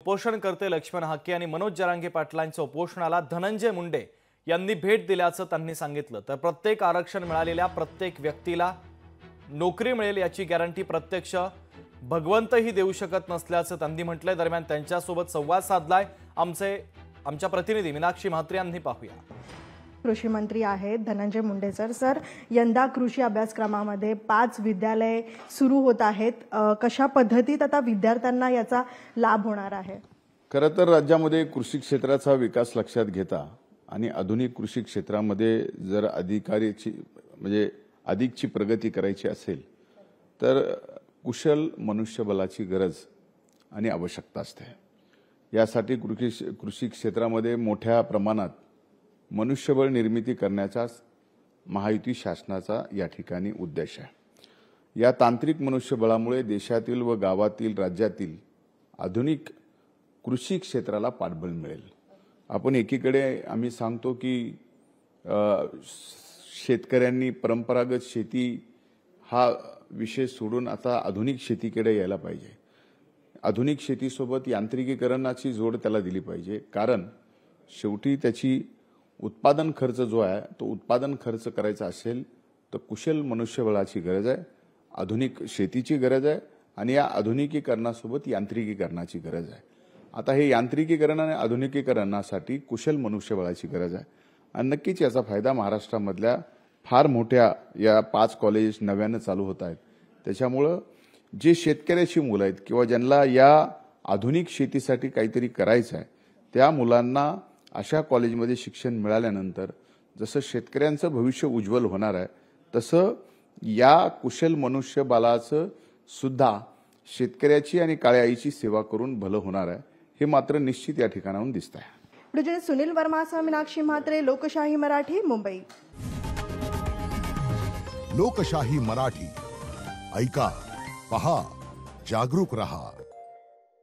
उपोषणकर्ते लक्ष्मण हाके आणि मनोज जरांगे पाटलांच्या उपोषणाला धनंजय मुंडे यांनी भेट दिल्याचं त्यांनी सांगितलं। तर प्रत्येक आरक्षण मिळालेल्या प्रत्येक व्यक्तीला नोकरी मिळेल याची गॅरंटी प्रत्यक्ष भगवंतही देऊ शकत नसल्याचं त्यांनी म्हटलंय। दरम्यान त्यांच्यासोबत संवाद साधलाय आमच्या प्रतिनिधी मीनाक्षी म्हात्रे यांनी। पाहूया। कृषी मंत्री आहेत धनंजय मुंडे सर, यंदा कृषी अभ्यासक्रमामध्ये 5 विद्यालय सुरू होत आहेत। कशा पद्धतीत आता विद्यार्थ्यांना याचा लाभ होणार आहे? खरं तर राज्यामध्ये कृषी क्षेत्राचा विकास लक्षात घेता आणि आधुनिक कृषी क्षेत्रामध्ये जर अधिकची प्रगती करायची असेल तर कुशल मनुष्यबळाची गरज आणि आवश्यकता असते। यासाठी कृषी क्षेत्रामध्ये मोठ्या प्रमाणात मनुष्यबळ निर्मिती करण्याचा महायुती शासनाचा या ठिकाणी उद्देश आहे। या तांत्रिक मनुष्यबळामुळे देशातील व गावातील राज्यातील आधुनिक कृषी क्षेत्राला पाठबळ मिळेल। आपण एकीकडे आम्ही सांगतो की शेतकऱ्यांनी परंपरागत शेती हा विषय सोडून आता आधुनिक शेतीकडे यायला पाहिजे। आधुनिक शेतीसोबत यांत्रिकीकरणाची जोड त्याला दिली पाहिजे, कारण शेवटी त्याची उत्पादन खर्च जो आहे तो उत्पादन खर्च करायचा असेल तर कुशल मनुष्यबळाची गरज आहे, आधुनिक शेतीची गरज आहे आणि या आधुनिकीकरणासोबत यांत्रिकीकरणाची गरज आहे। आता हे यांत्रिकीकरण आणि आधुनिकीकरणासाठी कुशल मनुष्यबळाची गरज आहे आणि नक्कीच याचा फायदा महाराष्ट्रामधल्या फार मोठ्या या 5 कॉलेज नव्याने चालू होत आहेत। त्याच्यामुळे जे शेतकऱ्याची मुलं आहेत किंवा ज्यांना या आधुनिक शेतीसाठी काहीतरी करायचं आहे त्या मुलांना अशा कॉलेजमध्ये शिक्षण मिळाल्यानंतर जसं शेतकऱ्यांचं भविष्य उज्ज्वल होणार आहे तसं या कुशल मनुष्यबळाचं सुद्धा शेतकऱ्याची आणि काळ्या आईची सेवा करून भलं होणार आहे, हे मात्र निश्चित या ठिकाणाहून दिसत आहे। प्रोजेक्ट सुनील वर्मासह मीनाक्षी म्हात्रे, लोकशाही मराठी, मुंबई। लोकशाही मराठी ऐका, पहा, जागरूक रहा।